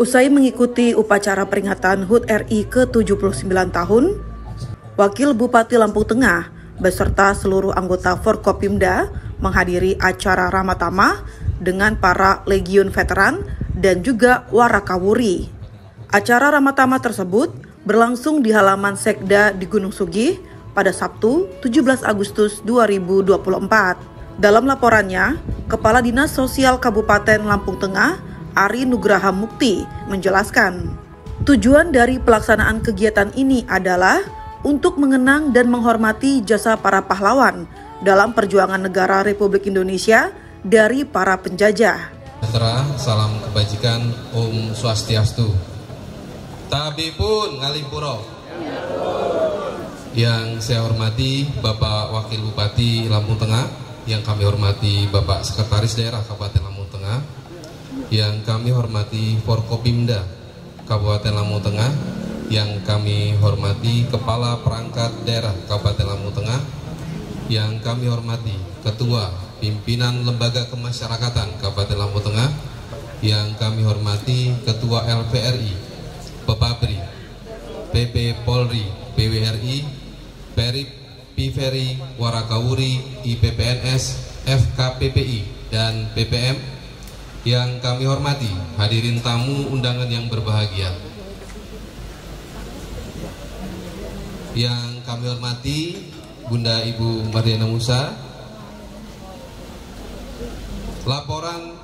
Usai mengikuti upacara peringatan HUT RI ke-79 tahun, Wakil Bupati Lampung Tengah beserta seluruh anggota Forkopimda menghadiri acara Ramatama dengan para legiun veteran dan juga Warakawuri. Acara Ramatama tersebut berlangsung di halaman Sekda di Gunung Sugih pada Sabtu 17 Agustus 2024. Dalam laporannya, Kepala Dinas Sosial Kabupaten Lampung Tengah, Ari Nugraha Mukti, menjelaskan, tujuan dari pelaksanaan kegiatan ini adalah untuk mengenang dan menghormati jasa para pahlawan dalam perjuangan negara Republik Indonesia dari para penjajah. Salam kebajikan, Om Swastiastu. Tabipun Ngalipuro. Yang saya hormati Bapak Wakil Bupati Lampung Tengah, yang kami hormati Bapak Sekretaris Daerah Kabupaten Lampung Tengah, yang kami hormati Forkopimda Kabupaten Lampung Tengah, yang kami hormati Kepala Perangkat Daerah Kabupaten Lampung Tengah, yang kami hormati Ketua Pimpinan Lembaga Kemasyarakatan Kabupaten Lampung Tengah, yang kami hormati Ketua LPRI, Pepabri, PP Polri, PWRI, Perip, Piveri, Warakawuri, IPPNS, FKPPI, dan PPM, yang kami hormati hadirin tamu undangan yang berbahagia, yang kami hormati Bunda Ibu Mardiana Musa. Laporan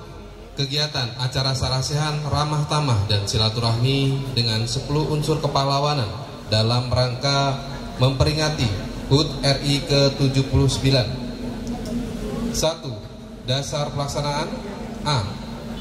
kegiatan acara sarasehan ramah tamah dan silaturahmi dengan 10 unsur kepahlawanan dalam rangka memperingati HUT RI ke-79. 1. Dasar pelaksanaan. A.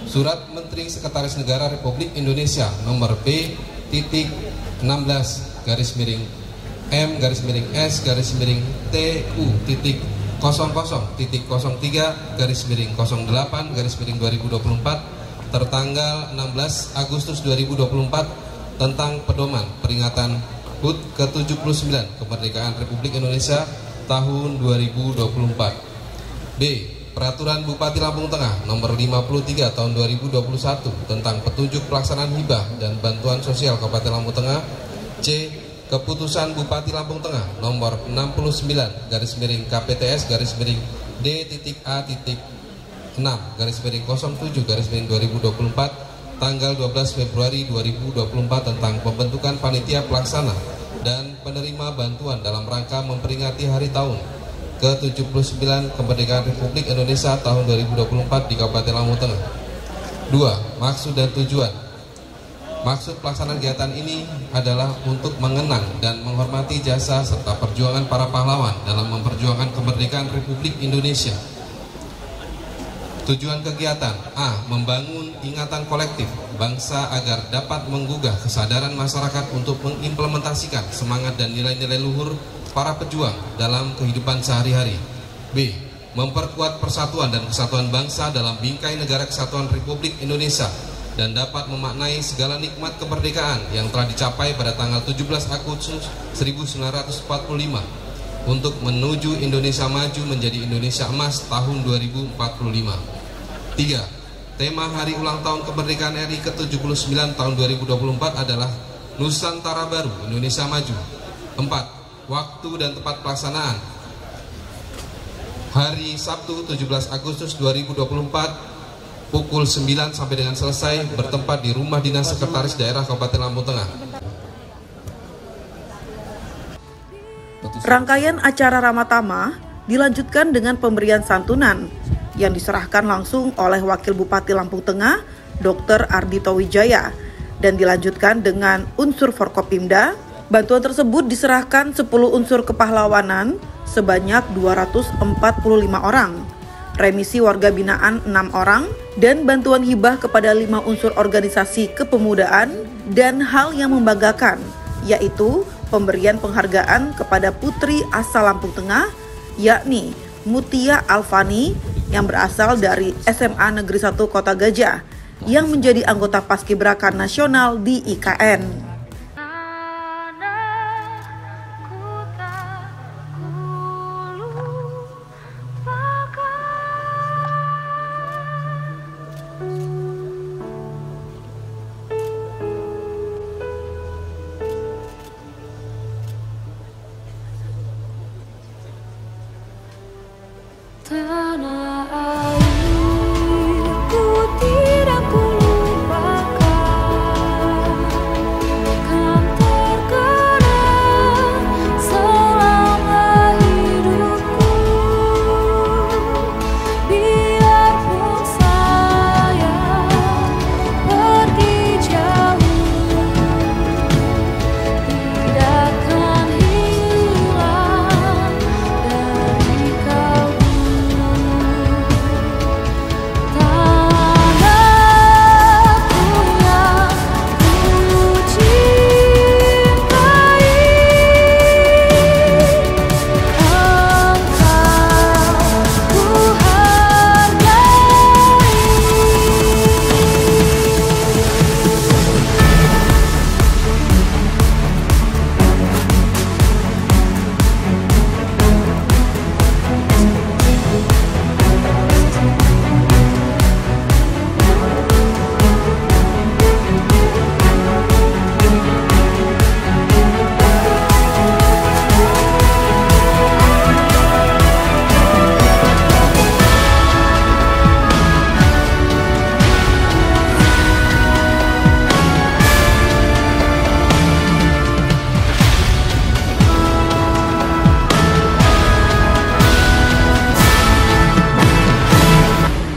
Surat Menteri Sekretaris Negara Republik Indonesia nomor B.M-M-S-TU.00.03/08/2024 tertanggal 16 Agustus 2024 tentang pedoman peringatan HUT ke-79 Kemerdekaan Republik Indonesia tahun 2024. B. Peraturan Bupati Lampung Tengah nomor 53 tahun 2021 tentang petunjuk pelaksanaan hibah dan bantuan sosial Kabupaten Lampung Tengah. C. Keputusan Bupati Lampung Tengah nomor 69/D.A.6/07/2024 tanggal 12 Februari 2024 tentang pembentukan panitia pelaksana dan penerima bantuan dalam rangka memperingati hari tahun ke-79 Kemerdekaan Republik Indonesia tahun 2024 di Kabupaten Lampung Tengah. 2. Maksud dan tujuan. Maksud pelaksanaan kegiatan ini adalah untuk mengenang dan menghormati jasa serta perjuangan para pahlawan dalam memperjuangkan kemerdekaan Republik Indonesia. Tujuan kegiatan. A. Membangun ingatan kolektif bangsa agar dapat menggugah kesadaran masyarakat untuk mengimplementasikan semangat dan nilai-nilai luhur para pejuang dalam kehidupan sehari-hari. B. Memperkuat persatuan dan kesatuan bangsa dalam bingkai negara kesatuan Republik Indonesia dan dapat memaknai segala nikmat kemerdekaan yang telah dicapai pada tanggal 17 Agustus 1945 untuk menuju Indonesia maju menjadi Indonesia emas tahun 2045. 3. Tema Hari Ulang Tahun Kemerdekaan RI ke-79 tahun 2024 adalah Nusantara Baru, Indonesia Maju. 4. Waktu dan tempat pelaksanaan. Hari Sabtu 17 Agustus 2024 pukul 9 sampai dengan selesai, bertempat di Rumah Dinas Sekretaris Daerah Kabupaten Lampung Tengah. Rangkaian acara Ramatama dilanjutkan dengan pemberian santunan yang diserahkan langsung oleh Wakil Bupati Lampung Tengah, Dr. Ardhito Wijaya, dan dilanjutkan dengan unsur Forkopimda. Bantuan tersebut diserahkan 10 unsur kepahlawanan sebanyak 245 orang, remisi warga binaan 6 orang, dan bantuan hibah kepada 5 unsur organisasi kepemudaan, dan hal yang membanggakan, yaitu pemberian penghargaan kepada putri asal Lampung Tengah, yakni Mutia Alfani yang berasal dari SMA Negeri 1 Kota Gajah yang menjadi anggota Paskibraka Nasional di IKN. Tanah airku tidak kulupakan, kan terkenang selama hidupku. Biarpun saya pergi jauh, tidak akan hilang dari kalbu.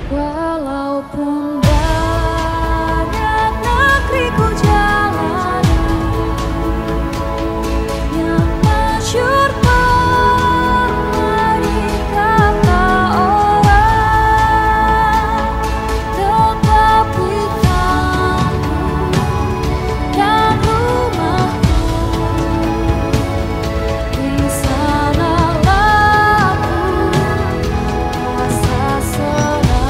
Walaupun banyak negeri ku jalani, yang masyhur pernah dikata orang, tetapi kamu dan rumahku di sanalah aku rasa senang.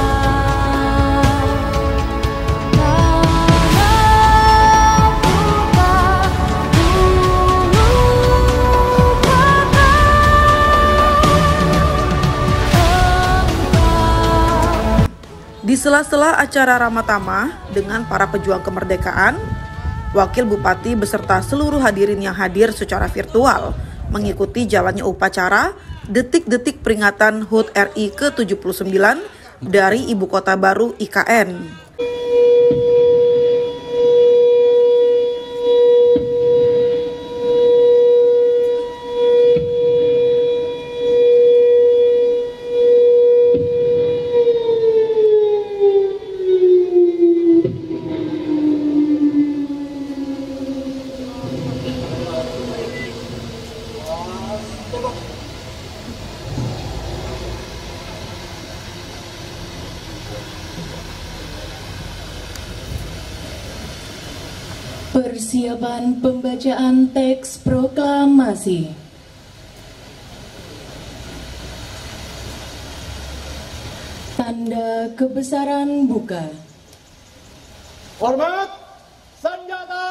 Di sela-sela acara Ramatama dengan para pejuang kemerdekaan, Wakil Bupati beserta seluruh hadirin yang hadir secara virtual mengikuti jalannya upacara detik-detik peringatan HUT RI ke-79 dari Ibu Kota Baru IKN. Persiapan pembacaan teks proklamasi. Tanda kebesaran buka. Hormat senjata.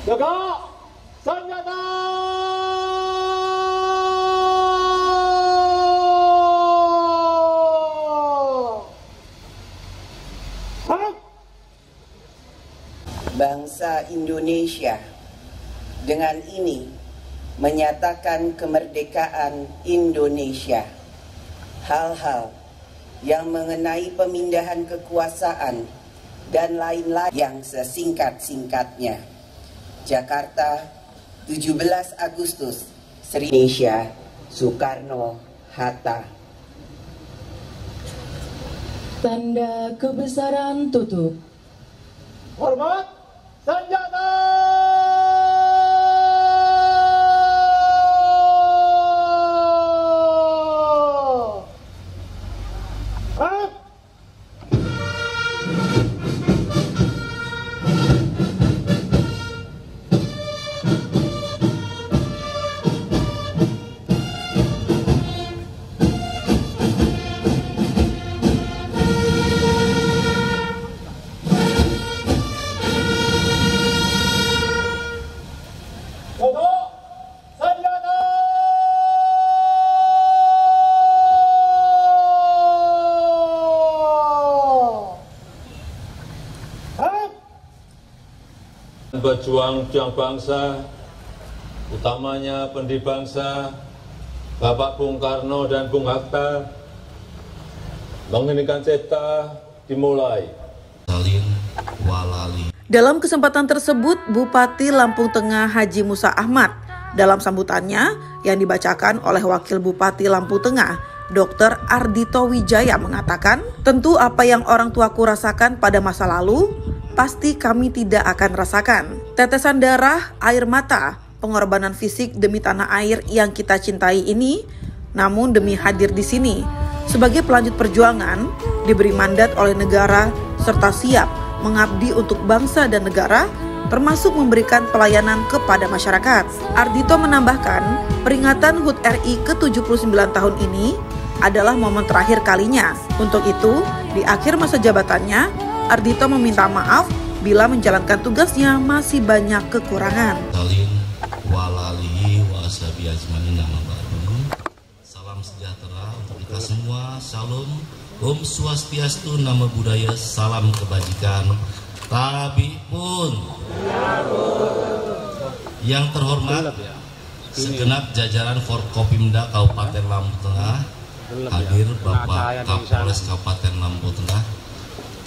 Jaga senjata. Bangsa Indonesia dengan ini menyatakan kemerdekaan Indonesia. Hal-hal yang mengenai pemindahan kekuasaan dan lain-lain yang sesingkat-singkatnya. Jakarta, 17 Agustus, Indonesia, Soekarno-Hatta. Tanda kebesaran tutup. Hormat senjata. pejuang bangsa, utamanya pendiri bangsa, Bapak Bung Karno dan Bung Hatta, mengeningkan cipta dimulai. Dalam kesempatan tersebut, Bupati Lampung Tengah Haji Musa Ahmad dalam sambutannya yang dibacakan oleh Wakil Bupati Lampung Tengah, Dr. Ardhito Wijaya mengatakan, tentu apa yang orang tuaku rasakan pada masa lalu, pasti kami tidak akan rasakan. Tetesan darah, air mata, pengorbanan fisik demi tanah air yang kita cintai ini, namun demi hadir di sini, sebagai pelanjut perjuangan, diberi mandat oleh negara serta siap mengabdi untuk bangsa dan negara, termasuk memberikan pelayanan kepada masyarakat. Ardhito menambahkan, peringatan HUT RI ke-79 tahun ini adalah momen terakhir kalinya. Untuk itu, di akhir masa jabatannya, Ardhito meminta maaf bila menjalankan tugasnya masih banyak kekurangan. Salam sejahtera untuk kita semua. Shalom. Om Swastiastu, Namo Buddhaya, salam kebajikan. Tabi pun. Yang terhormat, segenap jajaran Forkopimda Kabupaten Lampung Tengah, hadir Bapak Kapolres Kabupaten Lampung Tengah.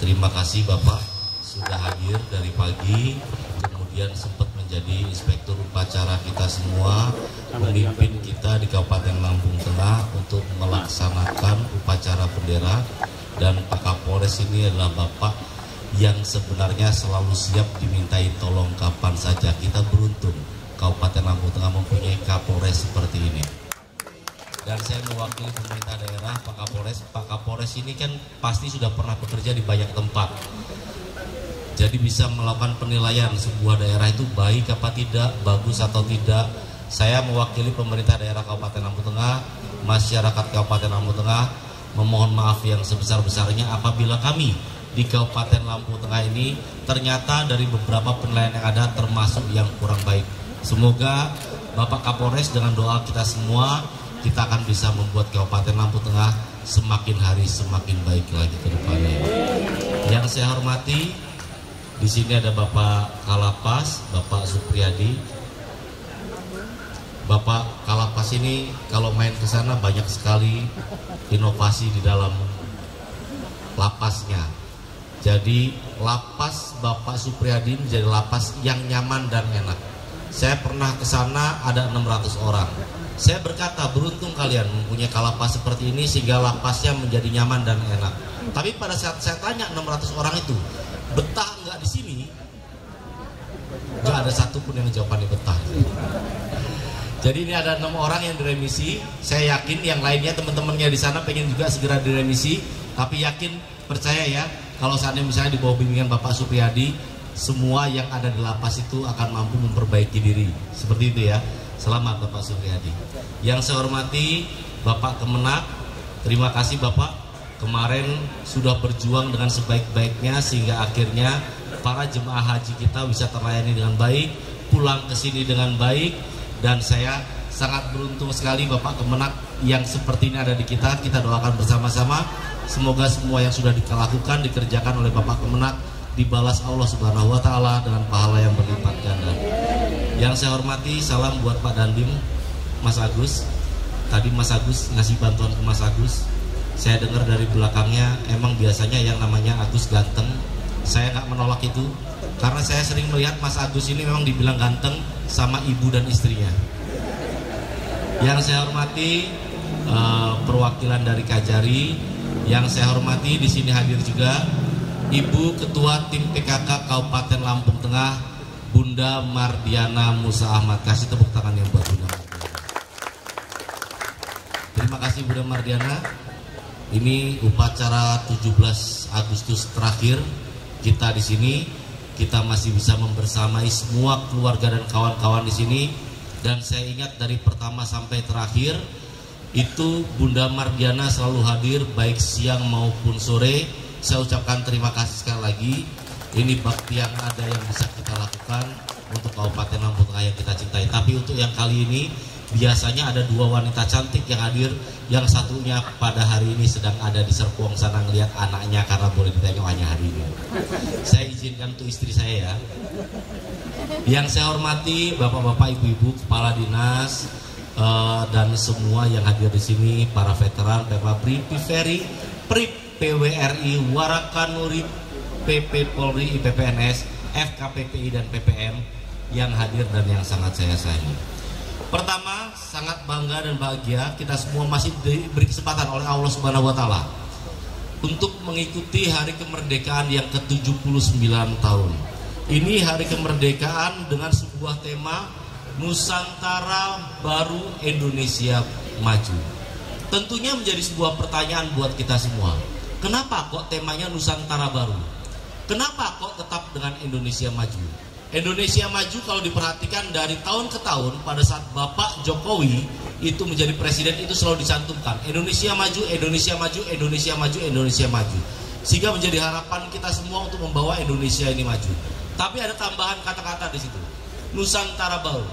Terima kasih Bapak sudah hadir dari pagi, kemudian sempat menjadi inspektur upacara kita semua, memimpin kita di Kabupaten Lampung Tengah untuk melaksanakan upacara bendera. Dan Pak Kapolres ini adalah Bapak yang sebenarnya selalu siap dimintai tolong kapan saja. Kita beruntung Kabupaten Lampung Tengah mempunyai Kapolres seperti ini. Dan saya mewakili pemerintah daerah, Pak Kapolres. Pak Kapolres ini kan pasti sudah pernah bekerja di banyak tempat, jadi bisa melakukan penilaian sebuah daerah itu baik apa tidak, bagus atau tidak. Saya mewakili pemerintah daerah Kabupaten Lampung Tengah, masyarakat Kabupaten Lampung Tengah, memohon maaf yang sebesar-besarnya apabila kami di Kabupaten Lampung Tengah ini ternyata dari beberapa penilaian yang ada termasuk yang kurang baik. Semoga Bapak Kapolres dengan doa kita semua, kita akan bisa membuat Kabupaten Lampung Tengah semakin hari semakin baik lagi ke depannya. Yang saya hormati, di sini ada Bapak Kalapas, Bapak Supriyadi. Bapak Kalapas ini kalau main ke sana banyak sekali inovasi di dalam lapasnya. Jadi lapas Bapak Supriyadi menjadi lapas yang nyaman dan enak. Saya pernah ke sana ada 600 orang. Saya berkata, beruntung kalian mempunyai kalapas seperti ini sehingga lapasnya menjadi nyaman dan enak. Tapi pada saat saya tanya 600 orang itu, betah nggak di sini? Nggak ada satupun yang jawabannya betah. Jadi ini ada 6 orang yang diremisi. Saya yakin yang lainnya teman-temannya di sana pengen juga segera diremisi. Tapi yakin, percaya ya, kalau seandainya misalnya di bawah bimbingan Bapak Supriyadi, semua yang ada di lapas itu akan mampu memperbaiki diri. Seperti itu ya. Selamat Bapak Supriyadi. Yang saya hormati Bapak Kemenak, terima kasih Bapak. Kemarin sudah berjuang dengan sebaik-baiknya sehingga akhirnya para jemaah haji kita bisa terlayani dengan baik, pulang ke sini dengan baik. Dan saya sangat beruntung sekali Bapak Kemenak yang seperti ini ada di kita. Kita doakan bersama-sama, semoga semua yang sudah dilakukan, dikerjakan oleh Bapak Kemenak dibalas Allah Subhanahu wa Ta'ala dengan pahala yang berlipat ganda. Yang saya hormati, salam buat Pak Dandim, Mas Agus. Tadi Mas Agus ngasih bantuan ke Mas Agus. Saya dengar dari belakangnya, emang biasanya yang namanya Agus ganteng. Saya nggak menolak itu, karena saya sering melihat Mas Agus ini memang dibilang ganteng sama ibu dan istrinya. Yang saya hormati perwakilan dari Kajari. Yang saya hormati di sini hadir juga Ibu Ketua Tim PKK Kabupaten Lampung Tengah, Bunda Mardiana Musa Ahmad. Kasih tepuk tangan yang buat Bunda Mardiana. Terima kasih Bunda Mardiana. Ini upacara 17 Agustus terakhir kita di sini. Kita masih bisa membersamai semua keluarga dan kawan-kawan di sini. Dan saya ingat dari pertama sampai terakhir itu Bunda Mardiana selalu hadir baik siang maupun sore. Saya ucapkan terima kasih sekali lagi. Ini bakti yang ada yang bisa kita lakukan untuk Kabupaten Lampung Tengah yang kita cintai. Tapi untuk yang kali ini Biasanya ada 2 wanita cantik yang hadir, yang satunya pada hari ini sedang ada di Serpong sana ngelihat anaknya karena boleh ditengok hanya hari ini. Saya izinkan untuk istri saya ya. Yang saya hormati bapak-bapak, ibu-ibu, kepala dinas, dan semua yang hadir di sini, para veteran, Pepabri, Piveri, PRIP, PWRI, Warakanuri, PP Polri, IPPNS, FKPPI dan PPM yang hadir dan yang sangat saya sayangi. Pertama, sangat bangga dan bahagia kita semua masih diberi kesempatan oleh Allah Subhanahu wa taala untuk mengikuti hari kemerdekaan yang ke-79 tahun. Ini hari kemerdekaan dengan sebuah tema Nusantara Baru, Indonesia Maju. Tentunya menjadi sebuah pertanyaan buat kita semua. Kenapa kok temanya Nusantara Baru? Kenapa kok tetap dengan Indonesia Maju? Indonesia Maju kalau diperhatikan dari tahun ke tahun, pada saat Bapak Jokowi itu menjadi presiden itu selalu dicantumkan Indonesia Maju, Indonesia Maju, Indonesia Maju, Indonesia Maju, sehingga menjadi harapan kita semua untuk membawa Indonesia ini maju. Tapi ada tambahan kata-kata di situ, Nusantara Baru.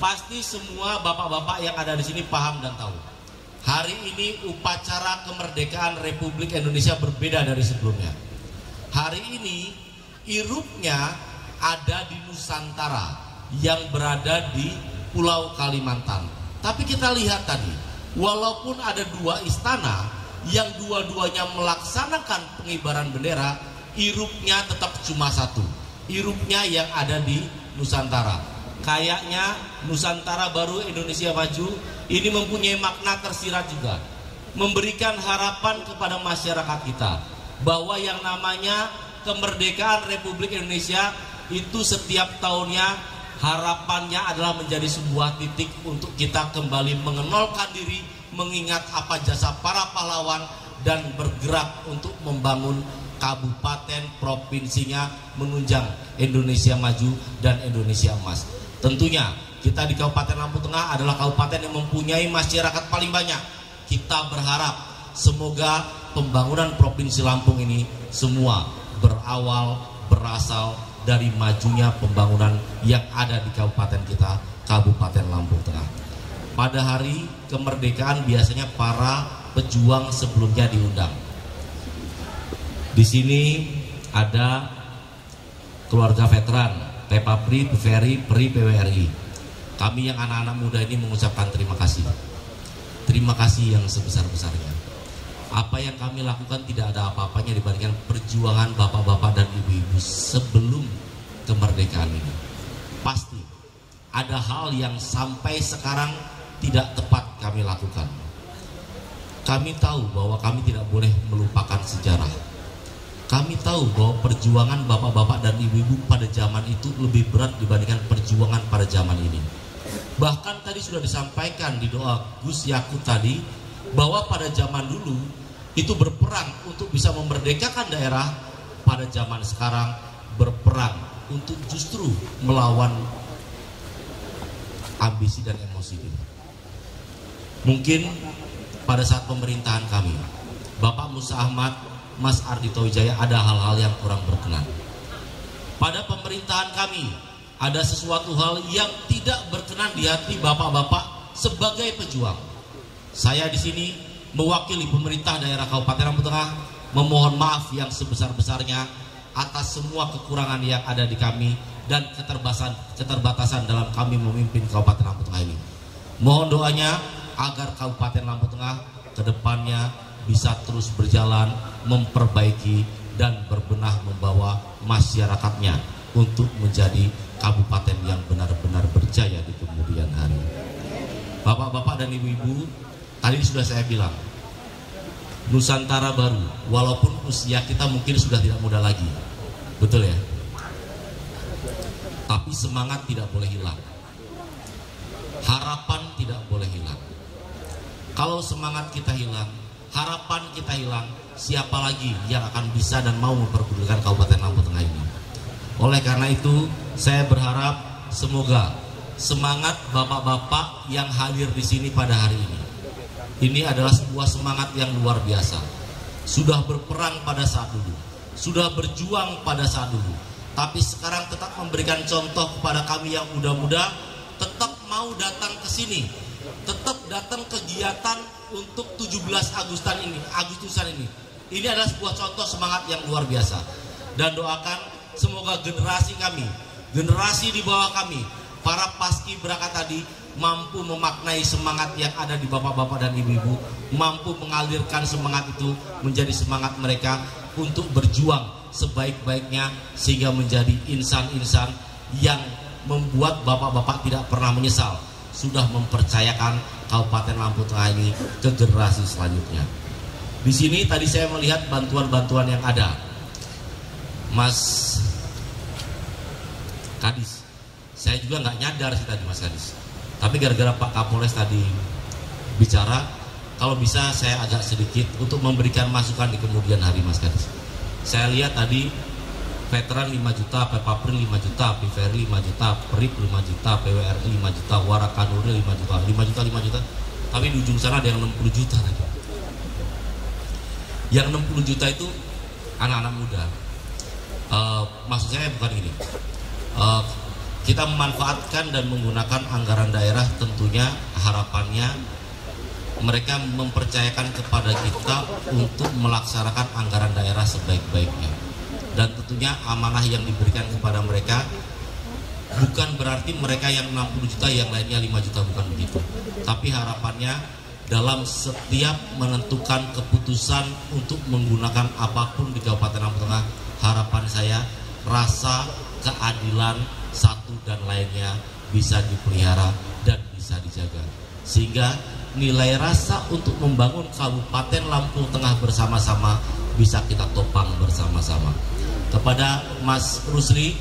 Pasti semua bapak-bapak yang ada di sini paham dan tahu. Hari ini upacara kemerdekaan Republik Indonesia berbeda dari sebelumnya. Hari ini irupnya ada di Nusantara yang berada di Pulau Kalimantan. Tapi kita lihat tadi, walaupun ada 2 istana yang dua-duanya melaksanakan pengibaran bendera, irupnya tetap cuma 1. Irupnya yang ada di Nusantara. Kayaknya Nusantara Baru, Indonesia Maju ini mempunyai makna tersirat juga, memberikan harapan kepada masyarakat kita bahwa yang namanya kemerdekaan Republik Indonesia itu setiap tahunnya harapannya adalah menjadi sebuah titik untuk kita kembali mengenalkan diri, mengingat apa jasa para pahlawan, dan bergerak untuk membangun kabupaten provinsinya menunjang Indonesia Maju dan Indonesia Emas. Tentunya kita di Kabupaten Lampung Tengah adalah kabupaten yang mempunyai masyarakat paling banyak. Kita berharap semoga pembangunan Provinsi Lampung ini semua berasal dari majunya pembangunan yang ada di kabupaten kita, Kabupaten Lampung Tengah. Pada hari kemerdekaan biasanya para pejuang sebelumnya diundang. Di sini ada keluarga veteran, Pepabri, Piveri, PRI, PWRI. Kami yang anak-anak muda ini mengucapkan terima kasih. Terima kasih yang sebesar-besarnya. Apa yang kami lakukan tidak ada apa-apanya dibandingkan perjuangan bapak-bapak dan ibu-ibu sebelum kemerdekaan ini. Pasti ada hal yang sampai sekarang tidak tepat kami lakukan. Kami tahu bahwa kami tidak boleh melupakan sejarah. Kami tahu bahwa perjuangan bapak-bapak dan ibu-ibu pada zaman itu lebih berat dibandingkan perjuangan pada zaman ini. Bahkan tadi sudah disampaikan di doa Gus Yakut tadi, bahwa pada zaman dulu itu berperang untuk bisa memerdekakan daerah, pada zaman sekarang berperang untuk justru melawan ambisi dan emosi ini. Mungkin pada saat pemerintahan kami, Bapak Musa Ahmad, Mas Ardhito Wijaya, ada hal-hal yang kurang berkenan. Pada pemerintahan kami ada sesuatu hal yang tidak berkenan di hati bapak-bapak sebagai pejuang. Saya di sini mewakili pemerintah daerah Kabupaten Lampung Tengah memohon maaf yang sebesar-besarnya atas semua kekurangan yang ada di kami dan keterbatasan dalam kami memimpin Kabupaten Lampung Tengah ini. Mohon doanya agar Kabupaten Lampung Tengah ke depannya bisa terus berjalan, memperbaiki dan berbenah membawa masyarakatnya untuk menjadi kabupaten yang benar-benar berjaya di kemudian hari. Bapak-bapak dan ibu-ibu, tadi sudah saya bilang, Nusantara Baru, walaupun usia kita mungkin sudah tidak muda lagi, betul ya? Tapi semangat tidak boleh hilang, harapan tidak boleh hilang. Kalau semangat kita hilang, harapan kita hilang, siapa lagi yang akan bisa dan mau memperdulikan Kabupaten Lampung Tengah ini? Oleh karena itu, saya berharap semoga semangat bapak-bapak yang hadir di sini pada hari ini adalah sebuah semangat yang luar biasa. Sudah berperang pada saat dulu, sudah berjuang pada saat dulu, tapi sekarang tetap memberikan contoh kepada kami yang muda-muda, tetap mau datang ke sini, tetap datang kegiatan untuk 17 Agustusan ini. Ini adalah sebuah contoh semangat yang luar biasa. Dan doakan semoga generasi kami, generasi di bawah kami, para paskibraka tadi mampu memaknai semangat yang ada di bapak-bapak dan ibu-ibu, mampu mengalirkan semangat itu menjadi semangat mereka untuk berjuang sebaik-baiknya sehingga menjadi insan-insan yang membuat bapak-bapak tidak pernah menyesal sudah mempercayakan Kabupaten Lampung Tengah ini ke generasi selanjutnya. Di sini tadi saya melihat bantuan-bantuan yang ada, Mas Kadis. Saya juga nggak nyadar sih tadi Mas Kadis. Tapi gara-gara Pak Kapolres tadi bicara, kalau bisa saya agak sedikit untuk memberikan masukan di kemudian hari Mas Kadis. Saya lihat tadi veteran 5 juta, Pepapri 5 juta, Piveri 5 juta, Perip 5 juta, PWRI 5 juta, Warakanuri 5 juta, 5 juta. Tapi di ujung sana ada yang 60 juta tadi. Yang 60 juta itu anak-anak muda. Maksud saya bukan ini. Kita memanfaatkan dan menggunakan anggaran daerah, tentunya harapannya mereka mempercayakan kepada kita untuk melaksanakan anggaran daerah sebaik-baiknya. Dan tentunya amanah yang diberikan kepada mereka bukan berarti mereka yang 60 juta yang lainnya 5 juta, bukan begitu. Tapi harapannya dalam setiap menentukan keputusan untuk menggunakan apapun di Kabupaten Lampung Tengah, harapan saya rasa keadilan satu dan lainnya bisa dipelihara dan bisa dijaga, sehingga nilai rasa untuk membangun Kabupaten Lampung Tengah bersama-sama bisa kita topang bersama-sama. Kepada Mas Rusli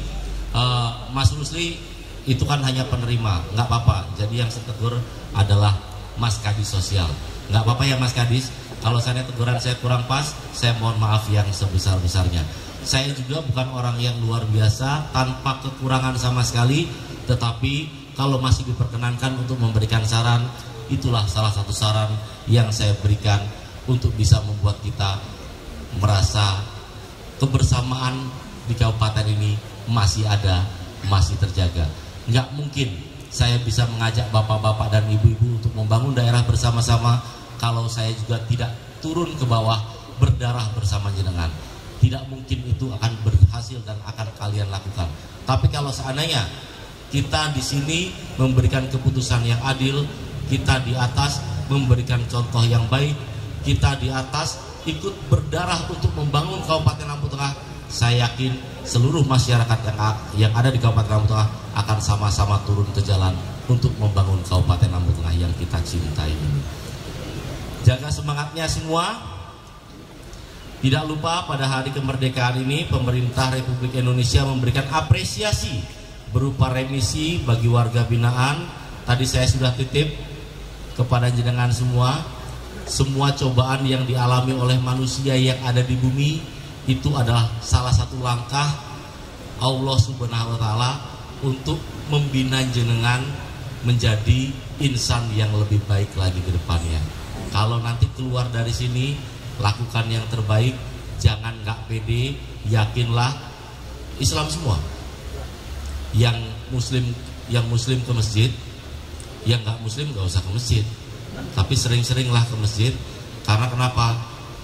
itu kan hanya penerima, nggak apa-apa. Jadi yang saya tegur adalah Mas Kadis Sosial. Nggak apa-apa ya Mas Kadis, kalau saya teguran saya kurang pas, saya mohon maaf yang sebesar-besarnya. Saya juga bukan orang yang luar biasa tanpa kekurangan sama sekali, tetapi kalau masih diperkenankan untuk memberikan saran, itulah salah satu saran yang saya berikan untuk bisa membuat kita merasa kebersamaan di kabupaten ini masih ada, masih terjaga. Nggak mungkin saya bisa mengajak bapak-bapak dan ibu-ibu untuk membangun daerah bersama-sama kalau saya juga tidak turun ke bawah berdarah bersama jenengan. Tidak mungkin itu akan berhasil dan akan kalian lakukan. Tapi kalau seandainya kita di sini memberikan keputusan yang adil, kita di atas memberikan contoh yang baik, kita di atas ikut berdarah untuk membangun Kabupaten Lampung Tengah, saya yakin seluruh masyarakat yang ada di Kabupaten Lampung Tengah akan sama-sama turun ke jalan untuk membangun Kabupaten Lampung Tengah yang kita cintai ini. Jaga semangatnya semua. Tidak lupa pada hari kemerdekaan ini pemerintah Republik Indonesia memberikan apresiasi berupa remisi bagi warga binaan. Tadi saya sudah titip kepada jenengan semua. Semua cobaan yang dialami oleh manusia yang ada di bumi itu adalah salah satu langkah Allah Subhanahu wa Ta'ala untuk membina jenengan menjadi insan yang lebih baik lagi ke depannya. Kalau nanti keluar dari sini, lakukan yang terbaik, jangan nggak pede, yakinlah. Islam semua, yang muslim ke masjid, yang nggak muslim nggak usah ke masjid, tapi sering-seringlah ke masjid. Karena kenapa?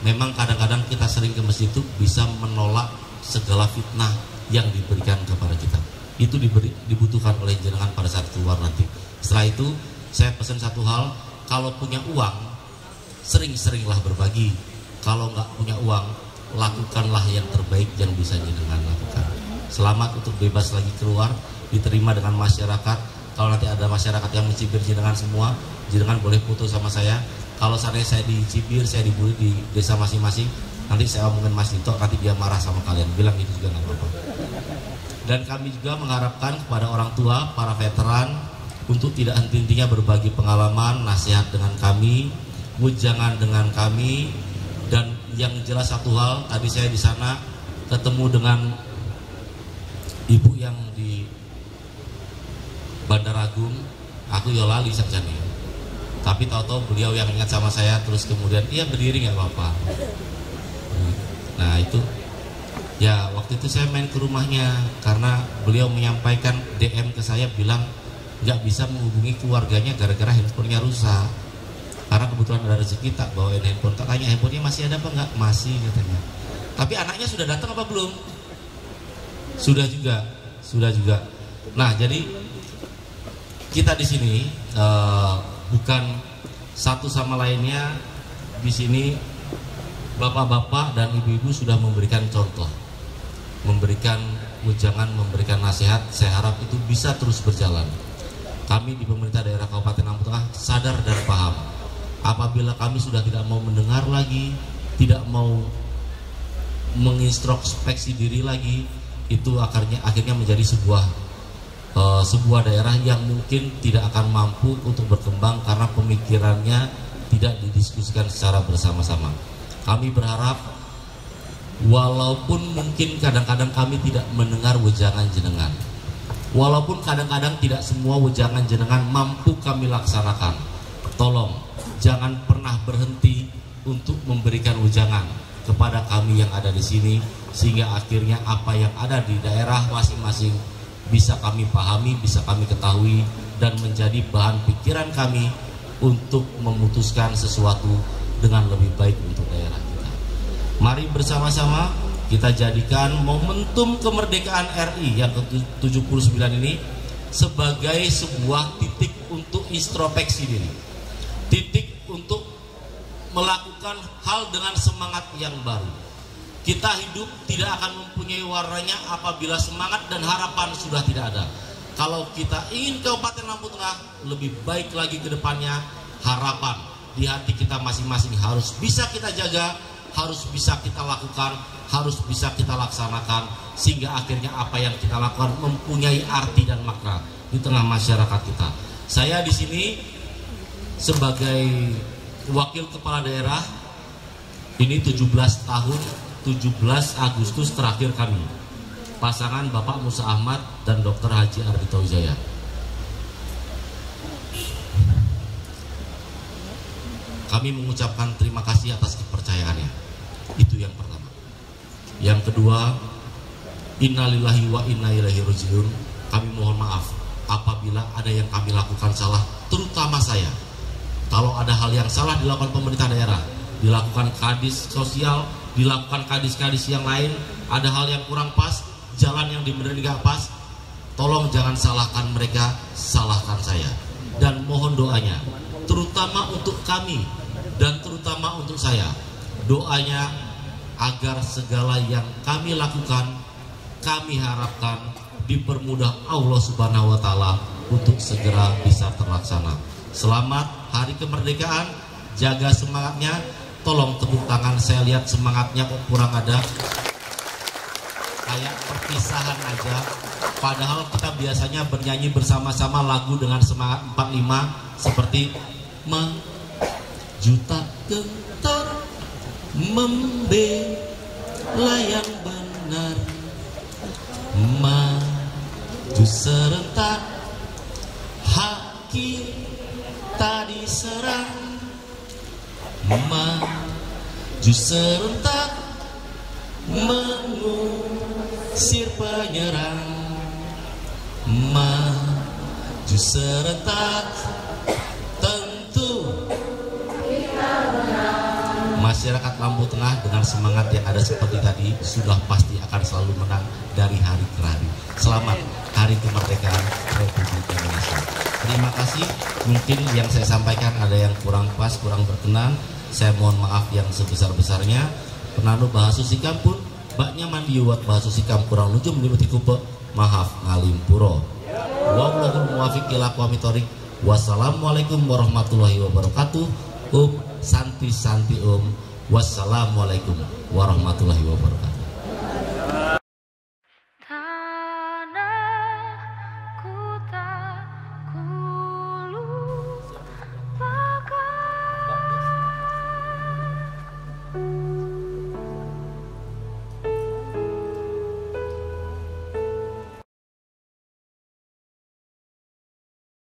Memang kadang-kadang kita sering ke masjid itu bisa menolak segala fitnah yang diberikan kepada kita. Itu dibutuhkan oleh jenengan pada saat keluar nanti. Setelah itu saya pesan satu hal, kalau punya uang sering-seringlah berbagi. Kalau nggak punya uang, lakukanlah yang terbaik yang bisa jenengan lakukan. Selamat untuk bebas lagi keluar, diterima dengan masyarakat. Kalau nanti ada masyarakat yang mencibir jenengan semua, jenengan boleh foto sama saya. Kalau seandainya saya dicibir, saya dibully di desa masing-masing, nanti saya omongin Mas Dito, nanti dia marah sama kalian. Bilang itu juga nggak apa-apa. Dan kami juga mengharapkan kepada orang tua, para veteran, untuk tidak henti-hentinya berbagi pengalaman, nasihat dengan kami, wejangan dengan kami. Dan yang jelas satu hal, tadi saya di sana ketemu dengan ibu yang di Bandar Agung, aku ya lali sakjane. Tapi tahu-tahu beliau yang ingat sama saya, terus kemudian iya berdiri nggak apa-apa. Nah itu, ya waktu itu saya main ke rumahnya karena beliau menyampaikan DM ke saya bilang, nggak bisa menghubungi keluarganya gara-gara handphonenya rusak. Karena kebetulan ada rezeki tak bawain handphone, tak tanya handphonenya masih ada apa nggak, masih katanya. Tapi anaknya sudah datang apa belum? Sudah juga. Nah, jadi kita di sini bukan satu sama lainnya. Di sini bapak-bapak dan ibu-ibu sudah memberikan contoh, memberikan wejangan, memberikan nasihat. Saya harap itu bisa terus berjalan. Kami di pemerintah daerah Kabupaten Lampung Tengah sadar dan paham. Apabila kami sudah tidak mau mendengar lagi, tidak mau mengintrospeksi diri lagi, itu akhirnya menjadi sebuah daerah yang mungkin tidak akan mampu untuk berkembang karena pemikirannya tidak didiskusikan secara bersama-sama. Kami berharap walaupun mungkin kadang-kadang kami tidak mendengar wejangan jenengan, walaupun kadang-kadang tidak semua wejangan jenengan mampu kami laksanakan, tolong jangan pernah berhenti untuk memberikan wejangan kepada kami yang ada di sini, sehingga akhirnya apa yang ada di daerah masing-masing bisa kami pahami, bisa kami ketahui, dan menjadi bahan pikiran kami untuk memutuskan sesuatu dengan lebih baik untuk daerah kita. Mari bersama-sama kita jadikan momentum kemerdekaan RI yang ke-79 ini sebagai sebuah titik untuk introspeksi diri, titik untuk melakukan hal dengan semangat yang baru. Kita hidup tidak akan mempunyai warnanya apabila semangat dan harapan sudah tidak ada. Kalau kita ingin Kabupaten Lampung Tengah lebih baik lagi ke depannya, harapan di hati kita masing-masing harus bisa kita jaga, harus bisa kita lakukan, harus bisa kita laksanakan, sehingga akhirnya apa yang kita lakukan mempunyai arti dan makna di tengah masyarakat kita. Saya di sini sebagai wakil kepala daerah, ini 17 tahun, 17 Agustus terakhir kami, pasangan Bapak Musa Ahmad dan Dr. Haji Ardhito Wijaya. Kami mengucapkan terima kasih atas kepercayaannya. Itu yang pertama. Yang kedua, innalillahi wa inna ilaihi rajiun. Kami mohon maaf apabila ada yang kami lakukan salah, terutama saya. Kalau ada hal yang salah dilakukan pemerintah daerah, dilakukan kadis sosial, dilakukan kadis-kadis yang lain, ada hal yang kurang pas, jalan yang dibenerin nggak pas, tolong jangan salahkan mereka, salahkan saya. Dan mohon doanya, terutama untuk kami dan terutama untuk saya, doanya agar segala yang kami lakukan, kami harapkan dipermudah Allah Subhanahu wa Ta'ala untuk segera bisa terlaksana. Selamat Hari Kemerdekaan, jaga semangatnya. Tolong tepuk tangan, saya lihat semangatnya kok kurang ada, kayak perpisahan aja. Padahal kita biasanya bernyanyi bersama-sama lagu dengan semangat 45 seperti juta gentar membela yang benar, maju serentak, haki tak diserang, maju serentak, mengusir penyerang, maju serentak, tentu masyarakat Lampung Tengah dengan semangat yang ada seperti tadi sudah pasti akan selalu menang dari hari ke hari. Selamat Hari Kemerdekaan Republik Indonesia. Terima kasih. Mungkin yang saya sampaikan ada yang kurang pas, kurang berkenan, saya mohon maaf yang sebesar-besarnya. Penanu bahasa sikampun baknya mandi wat bahasa sikam kurang lucu meniputi kupe, maaf ngalimpuro. Wallahul muwaffiq ila aqwamit thoriq. Wassalamualaikum warahmatullahi wabarakatuh. Santi wassalamualaikum warahmatullahi wabarakatuh.